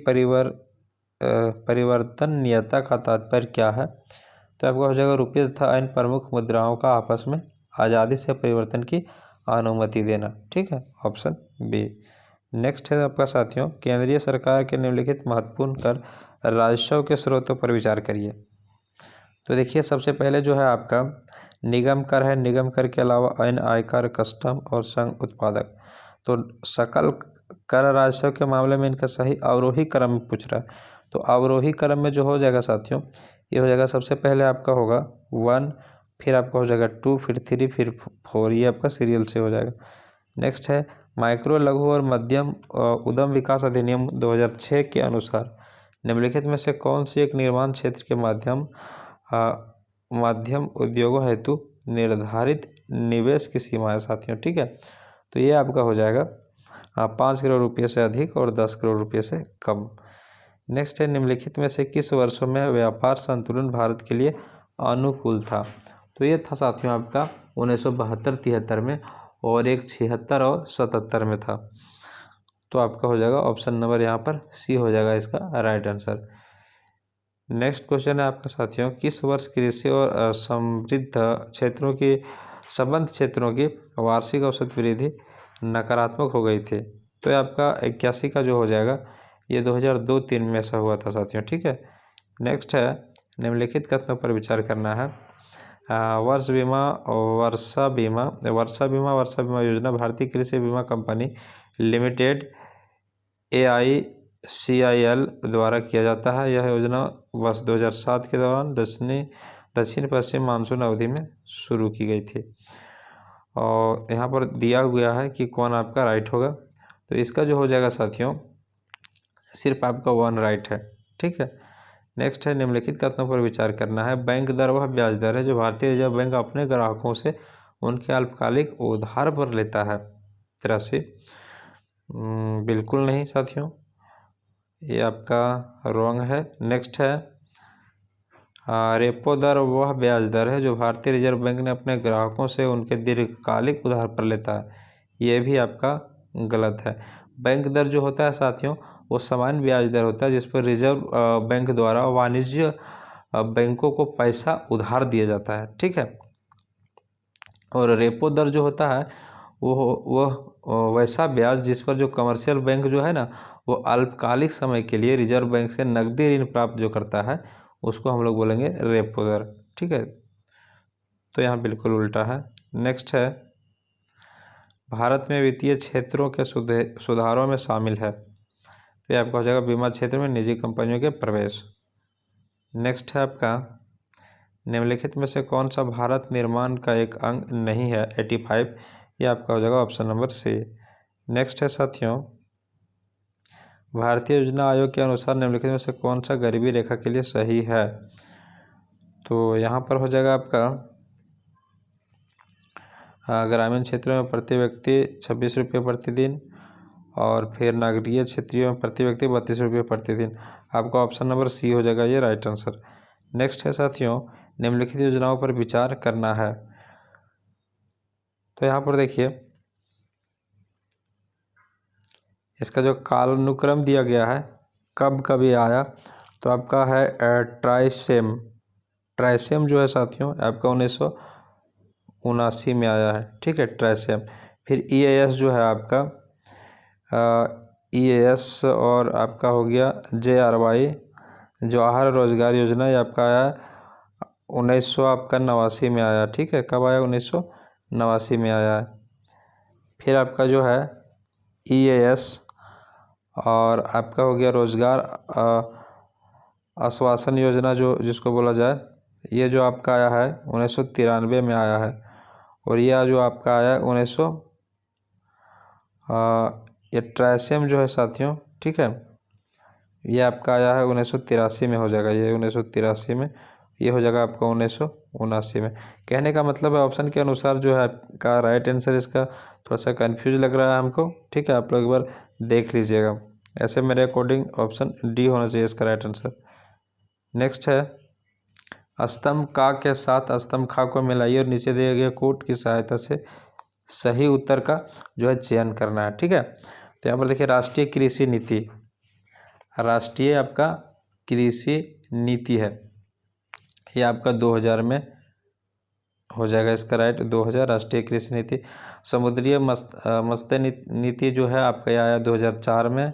परिवर्तनीयता का तात्पर्य क्या है? तो आपका हो जाएगा रुपये तथा अन्य प्रमुख मुद्राओं का आपस में आज़ादी से परिवर्तन की अनुमति देना, ठीक है, ऑप्शन बी। नेक्स्ट है आपका साथियों केंद्रीय सरकार के निम्नलिखित महत्वपूर्ण कर राजस्व के स्रोतों पर विचार करिए। तो देखिए सबसे पहले जो है आपका निगम कर है। निगम कर के अलावा अन्य आयकर, कस्टम और संघ उत्पादक। तो सकल कर राजस्व के मामले में इनका सही अवरोही क्रम में पूछ रहा है। तो अवरोही क्रम में जो हो जाएगा साथियों ये हो जाएगा सबसे पहले आपका होगा 1, फिर आपका हो जाएगा 2, फिर 3, फिर 4, ये आपका सीरियल से हो जाएगा। नेक्स्ट है माइक्रो, लघु और मध्यम उद्यम विकास अधिनियम 2006 के अनुसार निम्नलिखित में से कौन सी एक निर्माण क्षेत्र के माध्यम उद्योगों हेतु निर्धारित निवेश की सीमा है साथियों, ठीक है। तो ये आपका हो जाएगा 5 करोड़ रुपये से अधिक और 10 करोड़ रुपये से कम। नेक्स्ट है निम्नलिखित में से किस वर्षों में व्यापार संतुलन भारत के लिए अनुकूल था? तो ये था साथियों आपका 1972-73 में और एक 76 और 77 में था। तो आपका हो जाएगा ऑप्शन नंबर यहाँ पर सी हो जाएगा इसका राइट आंसर। नेक्स्ट क्वेश्चन है आपका साथियों किस वर्ष कृषि और समृद्ध क्षेत्रों की संबद्ध क्षेत्रों की वार्षिक औसत वृद्धि नकारात्मक हो गई थी? तो ये आपका 81 का जो हो जाएगा ये 2002-03 में ऐसा हुआ था साथियों, ठीक है। नेक्स्ट है निम्नलिखित कथनों पर विचार करना है। वर्षा बीमा योजना भारतीय कृषि बीमा कंपनी लिमिटेड AICIL द्वारा किया जाता है। यह योजना वर्ष 2007 के दौरान दक्षिण पश्चिम मानसून अवधि में शुरू की गई थी और यहाँ पर दिया गया है कि कौन आपका राइट होगा। तो इसका जो हो जाएगा साथियों सिर्फ आपका 1 राइट है, ठीक है। नेक्स्ट है निम्नलिखित कथनों पर विचार करना है। बैंक दर वह ब्याज दर है जो भारतीय रिजर्व बैंक अपने ग्राहकों से उनके अल्पकालिक उधार पर लेता है। 83 बिल्कुल नहीं साथियों, ये आपका रॉन्ग है। नेक्स्ट है रेपो दर वह ब्याज दर है जो भारतीय रिजर्व बैंक ने अपने ग्राहकों से उनके दीर्घकालिक उधार पर लेता है। ये भी आपका गलत है। बैंक दर जो होता है साथियों वो सामान्य ब्याज दर होता है जिस पर रिजर्व बैंक द्वारा वाणिज्य बैंकों को पैसा उधार दिया जाता है, ठीक है। और रेपो दर जो होता है वो वैसा ब्याज जिस पर जो कमर्शियल बैंक जो है ना वो अल्पकालिक समय के लिए रिजर्व बैंक से नकदी ऋण प्राप्त जो करता है उसको हम लोग बोलेंगे रेपो दर, ठीक है। तो यहाँ बिल्कुल उल्टा है। नेक्स्ट है भारत में वित्तीय क्षेत्रों के सुधारों में शामिल है। तो ये आपका हो जाएगा बीमा क्षेत्र में निजी कंपनियों के प्रवेश। नेक्स्ट है आपका निम्नलिखित में से कौन सा भारत निर्माण का एक अंग नहीं है? 85, ये आपका हो जाएगा ऑप्शन नंबर सी। नेक्स्ट है साथियों, भारतीय योजना आयोग के अनुसार निम्नलिखित में से कौन सा गरीबी रेखा के लिए सही है? तो यहाँ पर हो जाएगा आपका ग्रामीण क्षेत्रों में प्रति व्यक्ति 26 रुपये प्रतिदिन, और फिर नगरीय क्षेत्रों में प्रति व्यक्ति 32 रुपये प्रतिदिन। आपका ऑप्शन नंबर सी हो जाएगा ये राइट आंसर। नेक्स्ट है साथियों, निम्नलिखित योजनाओं पर विचार करना है। तो यहाँ पर देखिए, इसका जो कालानुक्रम दिया गया है कब कब ये आया, तो आपका है ट्राइसेम जो है साथियों आपका 1979 में आया है, ठीक है, ट्राइसेम। फिर EAS जो है आपका EAS, और आपका हो गया JRY जवाहर रोजगार योजना, ये आपका आया 1989 में आया, ठीक है। कब आया? 1989 में आया है। फिर आपका जो है EAS और आपका हो गया रोजगार आश्वासन योजना जो जिसको बोला जाए, ये जो आपका आया है 1993 में आया है। और यह जो आपका आया है ये ट्राइसेम जो है साथियों, ठीक है, ये आपका आया है 1983 में हो जाएगा, ये 1983 में, ये हो जाएगा आपका 1979 में। कहने का मतलब है ऑप्शन के अनुसार जो है आपका राइट आंसर, इसका थोड़ा सा कंफ्यूज लग रहा है हमको, ठीक है, आप लोग एक बार देख लीजिएगा। ऐसे मेरे अकॉर्डिंग ऑप्शन डी होना चाहिए इसका राइट आंसर। नेक्स्ट है, स्तंभ का के साथ स्तंभ खा को मिलाइए और नीचे दिए गए कोड की सहायता से सही उत्तर का जो है चयन करना है, ठीक है। तो यहाँ पर देखिए, राष्ट्रीय कृषि नीति, राष्ट्रीय आपका कृषि नीति है, ये आपका 2000 में हो जाएगा इसका राइट, 2000 राष्ट्रीय कृषि नीति। समुद्रीय मत्स्य नीति जो है आपका आया 2004 में,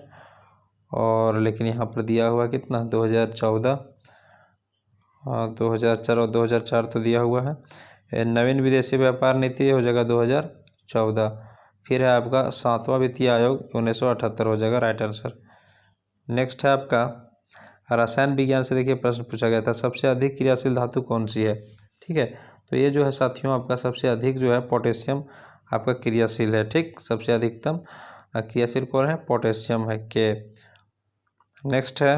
और लेकिन यहाँ पर दिया हुआ कितना 2014, 2004 और 2004 तो दिया हुआ है। नवीन विदेशी व्यापार नीति हो जाएगा 2014। फिर है आपका 7वां वित्तीय आयोग 1978 हो जाएगा राइट आंसर। नेक्स्ट है आपका रसायन विज्ञान से, देखिए प्रश्न पूछा गया था, सबसे अधिक क्रियाशील धातु कौन सी है, ठीक है। तो ये जो है साथियों आपका सबसे अधिक जो है पोटेशियम आपका क्रियाशील है, ठीक, सबसे अधिकतम क्रियाशील कौन है? पोटेशियम है के। नेक्स्ट है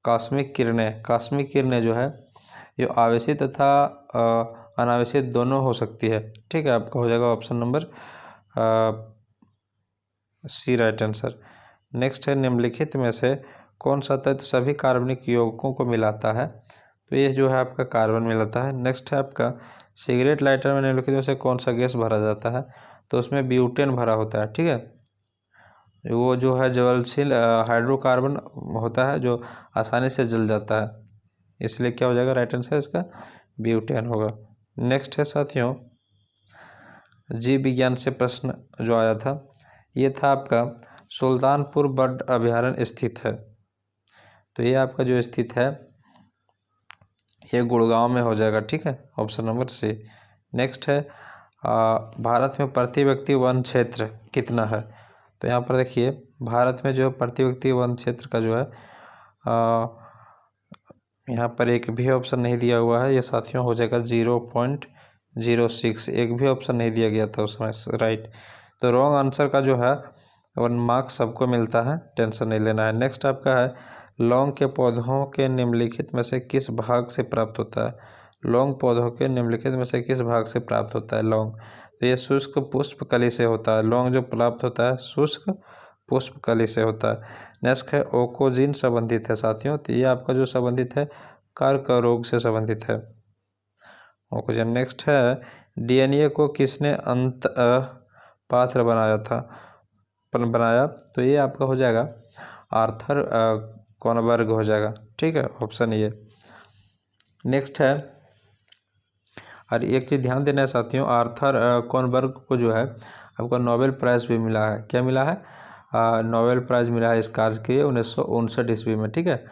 कॉस्मिक किरणें, कॉस्मिक किरणें जो है ये आवेशित तथा अनावेशित दोनों हो सकती है, ठीक है, आपका हो जाएगा option number C right answer. Next है, निम्नलिखित में से कौन सा तत्व सभी कार्बनिक यौगिकों को मिलाता है, तो ये जो है आपका कार्बन मिलाता है। नेक्स्ट है आपका सिगरेट लाइटर में निम्नलिखित में से कौन सा गैस भरा जाता है, तो उसमें ब्यूटेन भरा होता है, ठीक है, वो जो है ज्वलनशील हाइड्रोकार्बन होता है जो आसानी से जल जाता है, इसलिए क्या हो जाएगा राइट आंसर इसका ब्यूटेन होगा। नेक्स्ट है साथियों, जीव विज्ञान से प्रश्न जो आया था, ये था आपका सुल्तानपुर बर्ड अभयारण्य स्थित है, तो ये आपका जो स्थित है ये गुड़गांव में हो जाएगा, ठीक है, ऑप्शन नंबर सी। नेक्स्ट है भारत में प्रति व्यक्ति वन क्षेत्र कितना है, तो यहाँ पर देखिए भारत में जो प्रति व्यक्ति वन क्षेत्र का जो है यहाँ पर एक भी ऑप्शन नहीं दिया हुआ है, ये साथियों हो जाएगा 0.06, एक भी ऑप्शन नहीं दिया गया था उसमें राइट। तो रॉन्ग आंसर का जो है 1 मार्क्स सबको मिलता है, टेंशन नहीं लेना है। नेक्स्ट आपका है लौंग के पौधों के निम्नलिखित में से किस भाग से प्राप्त होता है, लौंग पौधों के निम्नलिखित में से किस भाग से प्राप्त होता है लौंग, तो ये शुष्क पुष्पकली से होता है, लौंग जो प्राप्त होता है शुष्क पुष्पकली से होता है। नेक्स्ट है ओकोजिन संबंधित है साथियों, तो ये आपका जो संबंधित है कर्क रोग से संबंधित है ओकोजिन। नेक्स्ट है DNA को किसने अंत पात्र बनाया, तो ये आपका हो जाएगा आर्थर कॉनबर्ग हो जाएगा, ठीक है, ऑप्शन ये। नेक्स्ट है, और एक चीज़ ध्यान देना है साथियों, आर्थर कॉनबर्ग को जो है आपको नोबेल प्राइज़ भी मिला है, क्या मिला है? नोबेल प्राइज़ मिला है इस कार्य के 1959 ईस्वी में, ठीक है।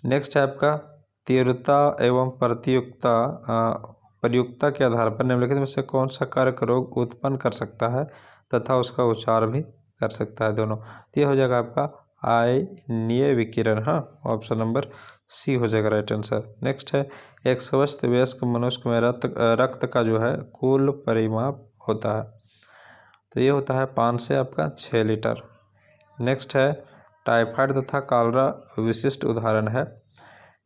नेक्स्ट है आपका तीव्रता एवं प्रयुक्ता के आधार पर निम्नलिखित में से कौन सा कारक रोग उत्पन्न कर सकता है तथा उसका उपचार भी कर सकता है दोनों, तो ये हो जाएगा आपका आयनीय विकिरण, हाँ, ऑप्शन नंबर सी हो जाएगा राइट आंसर। नेक्स्ट है एक स्वस्थ वयस्क मनुष्य में रक्त का जो है कुल परिमाप होता है, तो ये होता है 5 से आपका 6 लीटर। नेक्स्ट है टाइफाइड तथा कॉलरा विशिष्ट उदाहरण है।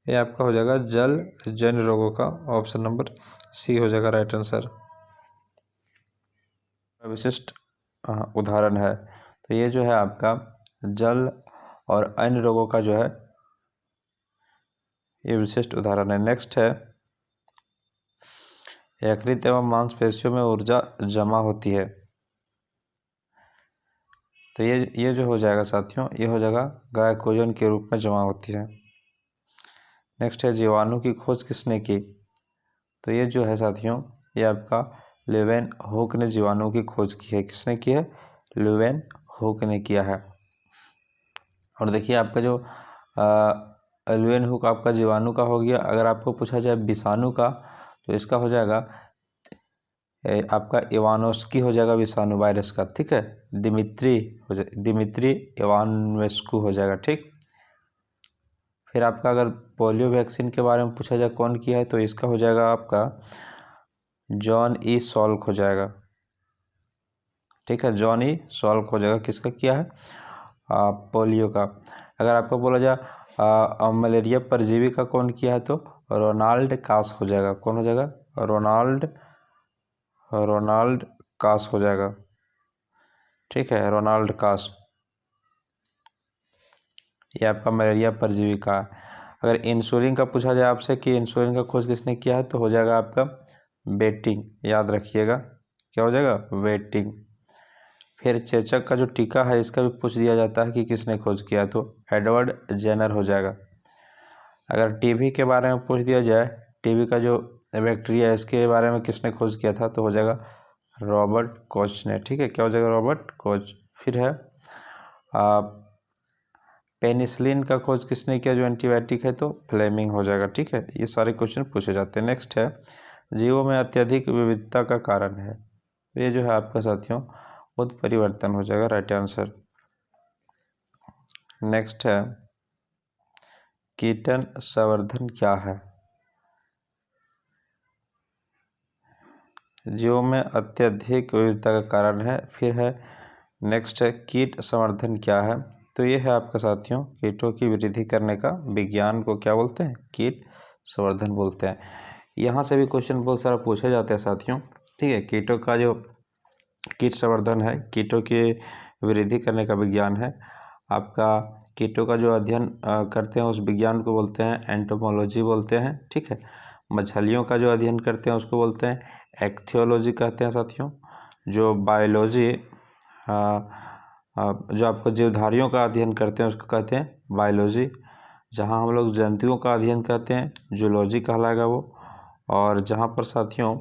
ये आपका हो जाएगा जल जन्य रोगों का, ऑप्शन नंबर सी हो जाएगा राइट आंसर। विशिष्ट उदाहरण है, तो ये जो है आपका जल और अन्य रोगों का जो है ये विशिष्ट उदाहरण है। नेक्स्ट है यकृत एवं मांसपेशियों में ऊर्जा जमा होती है। तो ये जो हो जाएगा साथियों, ये हो जाएगा ग्लाइकोजन के रूप में जमा होती है। नेक्स्ट है जीवाणु की खोज किसने की। तो ये जो है साथियों, ये आपका लेवेन हुक ने जीवाणु की खोज की है। किसने की है? लेवेन हुक ने किया है। और देखिए आपका जो लेवेन हुक आपका जीवाणु का हो गया। अगर आपको पूछा जाए विषाणु का, तो इसका हो जाएगा आपका इवानोस्की हो जाएगा विषाणु वायरस का, ठीक है। दिमित्री इवानोस्कू हो जाएगा, ठीक। फिर आपका अगर पोलियो वैक्सीन के बारे में पूछा जाए कौन किया है, तो इसका हो जाएगा आपका जॉन ई सॉल्क हो जाएगा, ठीक है। जॉन ई सॉल्क हो जाएगा, किसका किया है? पोलियो का। अगर आपको बोला जाए मलेरिया परजीवी का कौन किया है, तो रोनाल्ड कास हो जाएगा। कौन हो जाएगा? रोनाल्ड कास हो जाएगा, ठीक है। रोनाल्ड कास, ये आपका मलेरिया परजीवी का। अगर इंसुलिन का पूछा जाए आपसे कि इंसुलिन का खोज किसने किया है, तो हो जाएगा आपका बेटिंग, याद रखिएगा। क्या हो जाएगा? बेटिंग। फिर चेचक का जो टीका है, इसका भी पूछ दिया जाता है कि किसने खोज किया, तो एडवर्ड जेनर हो जाएगा। अगर टीबी के बारे में पूछ दिया जाए, टीबी का जो बैक्टीरिया है इसके बारे में किसने खोज किया था, तो हो जाएगा रॉबर्ट कोच ने, ठीक है। क्या हो जाएगा? Robert Koch. फिर है पेनिसिलिन का खोज किसने किया, जो एंटीबायोटिक है, तो फ्लेमिंग हो जाएगा, ठीक है। ये सारे क्वेश्चन पूछे जाते हैं। नेक्स्ट है जीवों में अत्यधिक विविधता का कारण है। ये जो है आपका साथियों उत्परिवर्तन हो जाएगा, राइट आंसर। नेक्स्ट है कीटन संवर्धन क्या है। जीवों में अत्यधिक विविधता का कारण है। फिर है नेक्स्ट है कीट संवर्धन क्या है। तो ये है आपका साथियों कीटों की वृद्धि करने का विज्ञान को क्या बोलते हैं? कीट संवर्धन बोलते हैं। यहाँ से भी क्वेश्चन बहुत सारा पूछे जाते हैं साथियों, ठीक है। कीटों का जो कीट संवर्धन है, कीटों की वृद्धि करने का विज्ञान है। आपका कीटों का जो अध्ययन करते हैं उस विज्ञान को बोलते हैं एंटोमोलॉजी बोलते हैं, ठीक है। मछलियों का जो अध्ययन करते हैं उसको बोलते हैं एक्थियोलॉजी कहते हैं साथियों। जो बायोलॉजी जो आपको जीवधारियों का अध्ययन करते हैं उसको कहते हैं बायोलॉजी। जहाँ हम लोग जंतुओं का अध्ययन करते हैं जूलॉजी कहलाएगा वो। और जहाँ पर साथियों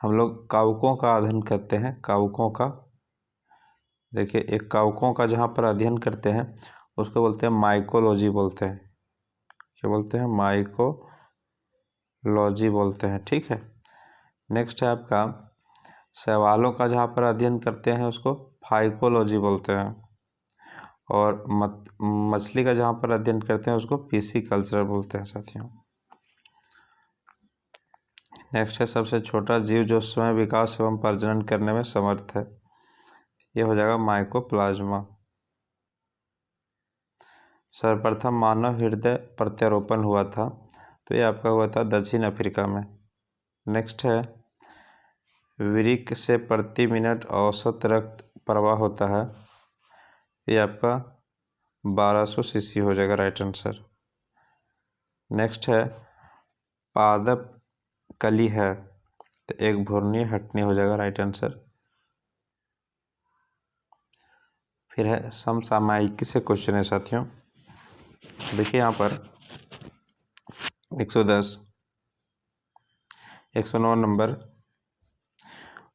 हम लोग काउकों का अध्ययन करते हैं, काउकों का, देखिए एक काउकों का जहाँ पर अध्ययन करते हैं उसको बोलते हैं माइकोलॉजी बोलते हैं। क्या बोलते हैं? माइकोलॉजी बोलते हैं, ठीक है। नेक्स्ट है आपका शैवालों का जहाँ पर अध्ययन करते हैं उसको फाइकोलॉजी बोलते हैं। और मछली का जहाँ पर अध्ययन करते हैं उसको पिसीकल्चर बोलते हैं साथियों। नेक्स्ट है सबसे छोटा जीव जो स्वयं विकास एवं प्रजनन करने में समर्थ है। ये हो जाएगा माइकोप्लाज्मा। सर्वप्रथम मानव हृदय प्रत्यारोपण हुआ था, तो ये आपका हुआ था दक्षिण अफ्रीका में। नेक्स्ट है वृक्क से प्रति मिनट औसत रक्त प्रवाह होता है, ये आपका 1200 सीसी हो जाएगा, राइट आंसर। नेक्स्ट है पादप कली है, तो एक भ्रूणीय हटनी हो जाएगा, राइट आंसर। फिर है समसामयिकी से क्वेश्चन है साथियों। देखिए यहाँ पर 110 109 नंबर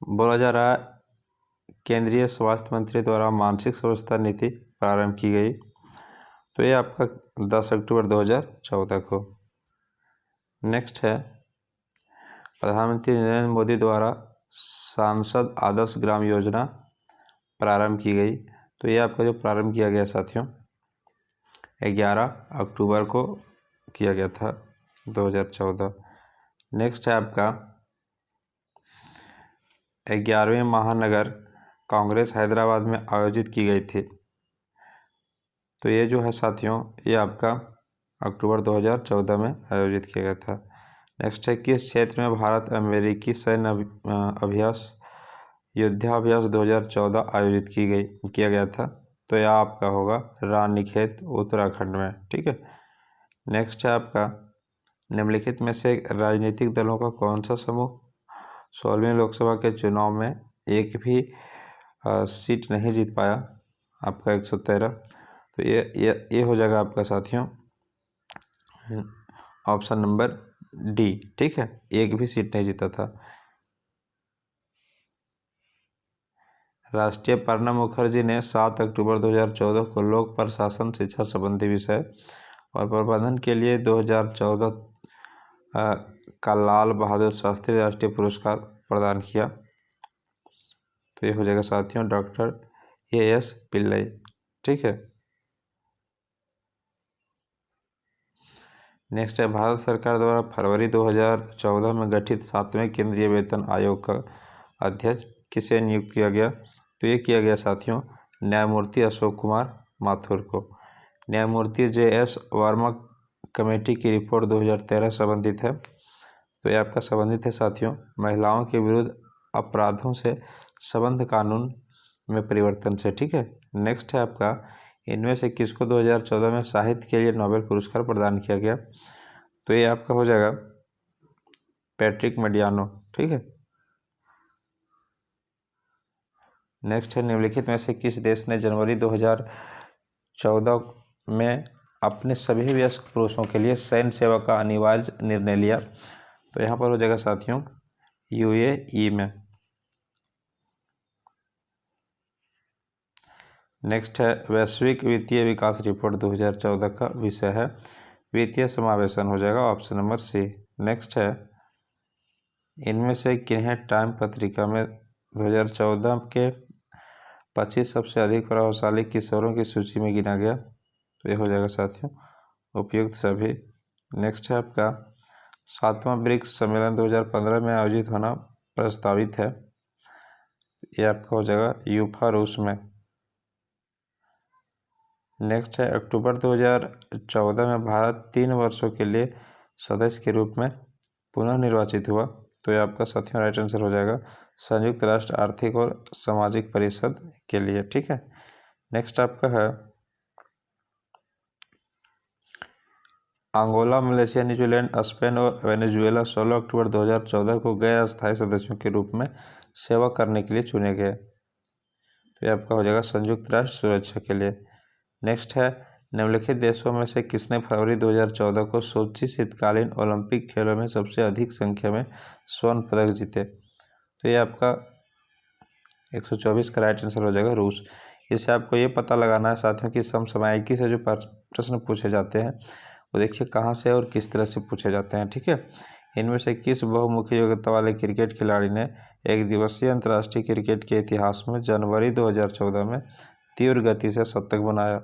बोला जा रहा है केंद्रीय स्वास्थ्य मंत्री द्वारा मानसिक स्वास्थ्य नीति प्रारंभ की गई, तो ये आपका 10 अक्टूबर 2014 को। नेक्स्ट है प्रधानमंत्री नरेंद्र मोदी द्वारा सांसद आदर्श ग्राम योजना प्रारंभ की गई, तो ये आपका जो प्रारंभ किया गया साथियों 11 अक्टूबर को किया गया था 2014। नेक्स्ट है आपका 11वें महानगर कांग्रेस हैदराबाद में आयोजित की गई थी। तो ये जो है साथियों, ये आपका अक्टूबर 2014 में आयोजित किया गया था। नेक्स्ट है, किस क्षेत्र में भारत अमेरिकी सैन्य अभ्यास युद्धाभ्यास 2014 आयोजित किया गया था? तो यह आपका होगा रानीखेत, उत्तराखंड में। ठीक है। नेक्स्ट है आपका, निम्नलिखित में से राजनीतिक दलों का कौन सा समूह 16वीं लोकसभा के चुनाव में एक भी सीट नहीं जीत पाया? आपका 113। तो ये हो जाएगा आपका साथियों ऑप्शन नंबर डी। ठीक है, एक भी सीट नहीं जीता था। राष्ट्रीय प्रणब मुखर्जी ने 7 अक्टूबर 2014 को लोक प्रशासन शिक्षा संबंधी विषय और प्रबंधन के लिए 2014 का लाल बहादुर शास्त्री राष्ट्रीय पुरस्कार प्रदान किया। तो ये हो जाएगा साथियों डॉक्टर A.S. पिल्लई। ठीक है। नेक्स्ट है, भारत सरकार द्वारा फरवरी 2014 में गठित 7वें केंद्रीय वेतन आयोग का अध्यक्ष किसे नियुक्त किया गया? तो ये किया गया साथियों न्यायमूर्ति अशोक कुमार माथुर को। न्यायमूर्ति J.S. वर्मा कमेटी की रिपोर्ट 2013 संबंधित है। तो ये आपका संबंधित है साथियों महिलाओं के विरुद्ध अपराधों से संबंध कानून में परिवर्तन से। ठीक है। नेक्स्ट है आपका, इनमें से किसको 2014 में साहित्य के लिए नोबेल पुरस्कार प्रदान किया गया? तो ये आपका हो जाएगा पैट्रिक मेडियानो। ठीक है। नेक्स्ट है, निम्नलिखित में से किस देश ने जनवरी 2014 में अपने सभी वयस्क पुरुषों के लिए सैन्य सेवा का अनिवार्य निर्णय लिया? तो यहाँ पर हो जाएगा साथियों UAE में। नेक्स्ट है, वैश्विक वित्तीय विकास रिपोर्ट 2014 का विषय है वित्तीय समावेशन, हो जाएगा ऑप्शन नंबर सी। नेक्स्ट है, इनमें से किन्हें टाइम पत्रिका में 2014 के 25 सबसे अधिक प्रभावशाली किशोरों की सूची में गिना गया? तो ये हो जाएगा साथियों उपयुक्त सभी। नेक्स्ट है आपका, 7वां ब्रिक्स सम्मेलन 2015 में आयोजित होना प्रस्तावित है? ये आपका हो जाएगा यूफा रूस में। नेक्स्ट है, अक्टूबर 2014 में भारत 3 वर्षों के लिए सदस्य के रूप में पुनः निर्वाचित हुआ? तो ये आपका साथियों राइट आंसर हो जाएगा संयुक्त राष्ट्र आर्थिक और सामाजिक परिषद के लिए। ठीक है। नेक्स्ट आपका है, अंगोला, मलेशिया, न्यूजीलैंड, स्पेन और वेनेजुएला 16 अक्टूबर 2014 को गैर अस्थायी सदस्यों के रूप में सेवा करने के लिए चुने गए? तो ये आपका हो जाएगा संयुक्त राष्ट्र सुरक्षा के लिए। नेक्स्ट है, निम्नलिखित देशों में से किसने फरवरी 2014 को सोची शीतकालीन ओलंपिक खेलों में सबसे अधिक संख्या में स्वर्ण पदक जीते? तो ये आपका 124 का राइट आंसर हो जाएगा रूस। इससे आपको ये पता लगाना है साथियों कि समसामयिकी से जो प्रश्न पूछे जाते हैं वो देखिए कहाँ से और किस तरह से पूछे जाते हैं। ठीक है। इनमें से किस बहुमुखी योग्यता वाले क्रिकेट खिलाड़ी ने एक दिवसीय अंतर्राष्ट्रीय क्रिकेट के इतिहास में जनवरी 2014 में तीव्र गति से शतक बनाया?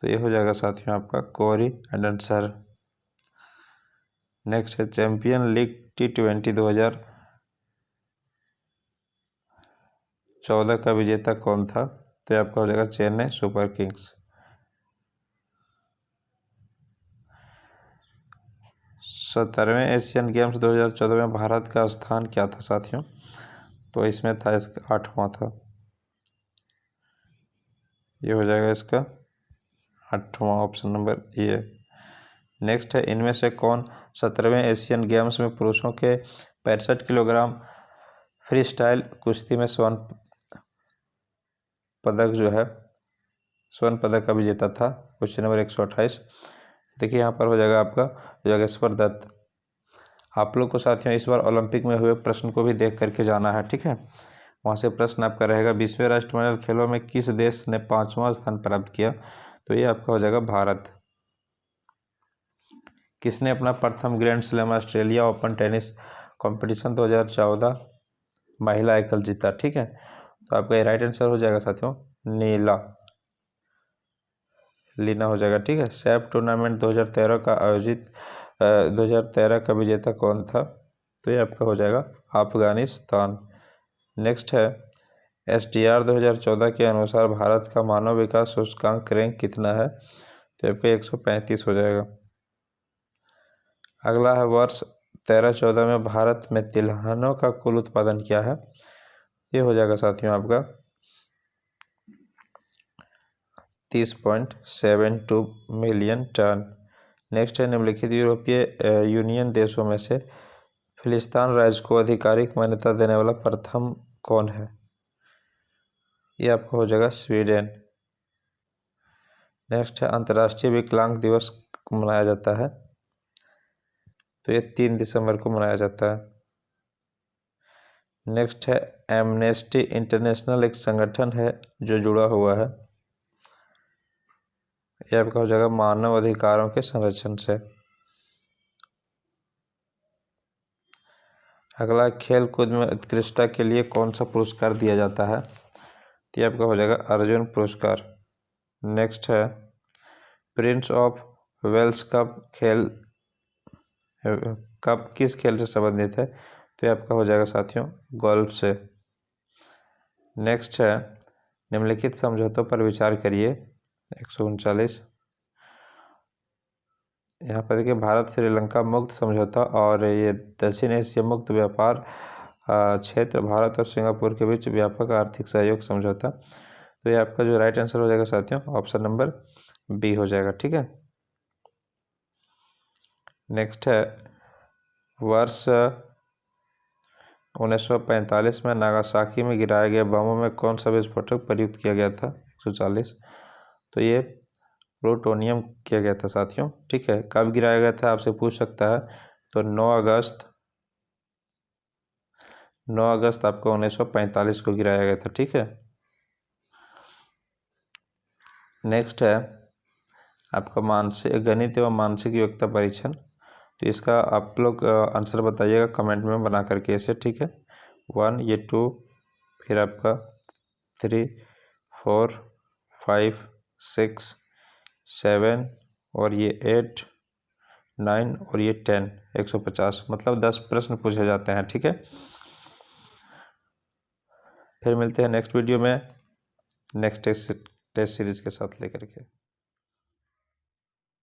तो ये हो जाएगा साथियों आपका कोरी एंडरसन। नेक्स्ट है, चैंपियन लीग T20 2014 का विजेता कौन था? तो ये आपका हो जाएगा चेन्नई सुपर किंग्स। 17वें एशियन गेम्स 2014 में भारत का स्थान क्या था साथियों? तो इसमें था इसका 8वां था। ये हो जाएगा इसका 8वां ऑप्शन नंबर ए। नेक्स्ट है, इनमें से कौन 17वें एशियन गेम्स में पुरुषों के 65 किलोग्राम फ्री स्टाइल कुश्ती में स्वर्ण पदक का विजेता था? Question number 128। देखिए यहाँ पर हो जाएगा आपका योगेश्वर दत्त। आप लोग को साथियों इस बार ओलंपिक में हुए प्रश्न को भी देख करके जाना है। ठीक है। वहाँ से प्रश्न आपका रहेगा 20वें राष्ट्रमंडल खेलों में किस देश ने 5वां स्थान प्राप्त किया? तो ये आपका हो जाएगा भारत। किसने अपना प्रथम grand slam Australia open tennis competition 2014 महिला एकल जीता? ठीक है। तो आपका राइट आंसर हो जाएगा साथियों लीना हो जाएगा। ठीक है। सैफ टूर्नामेंट 2013 का 2013 का विजेता कौन था? तो ये आपका हो जाएगा अफगानिस्तान। नेक्स्ट है, SDR 2014 के अनुसार भारत का मानव विकास सूचकांक रैंक कितना है? तो आपका 135 हो जाएगा। अगला है वर्ष 13-14 में भारत में तिलहनों का कुल उत्पादन क्या है? ये हो जाएगा साथियों आपका 30.72 मिलियन टन। नेक्स्ट है निम्नलिखित यूरोपीय यूनियन देशों में से फिलिस्तीन राज्य को आधिकारिक मान्यता देने वाला प्रथम कौन है? ये आपका हो जाएगा स्वीडन। नेक्स्ट है अंतर्राष्ट्रीय विकलांग दिवस मनाया जाता है? तो ये 3 दिसंबर को मनाया जाता है। नेक्स्ट है एमनेस्टी इंटरनेशनल एक संगठन है जो जुड़ा हुआ है? यह आपका हो जाएगा मानव अधिकारों के संरक्षण से। अगला खेल कूद में उत्कृष्टता के लिए कौन सा पुरस्कार दिया जाता है? तो ये आपका हो जाएगा अर्जुन पुरस्कार। नेक्स्ट है प्रिंस ऑफ वेल्स कप किस खेल से संबंधित है? तो ये आपका हो जाएगा साथियों गोल्फ से। नेक्स्ट है निम्नलिखित समझौतों पर विचार करिए 139। यहाँ पर देखिए भारत श्रीलंका मुक्त समझौता और ये दक्षिण एशिया मुक्त व्यापार क्षेत्र भारत और सिंगापुर के बीच व्यापक आर्थिक सहयोग समझौता। तो ये आपका जो राइट आंसर हो जाएगा साथियों ऑप्शन नंबर बी हो जाएगा। ठीक है। नेक्स्ट है वर्ष 1945 में नागासाकी में गिराए गए बमों में कौन सा विस्फोटक प्रयुक्त किया गया था? 140। तो ये प्लूटोनियम किया गया था साथियों। ठीक है। कब गिराया गया था आपसे पूछ सकता है। तो 9 अगस्त आपको 1945 को गिराया गया था। ठीक है। नेक्स्ट है आपका मानसिक गणित एवं मानसिक योग्यता परीक्षण। तो इसका आप लोग आंसर बताइएगा कमेंट में बना करके ऐसे। ठीक है। 1 ये 2 फिर आपका 3 4 5 6 7 और ये 8 9 और ये 10 150 मतलब 10 प्रश्न पूछे जाते हैं। ठीक है। फिर मिलते हैं नेक्स्ट वीडियो में नेक्स्ट टेस्ट सीरीज के साथ लेकर के।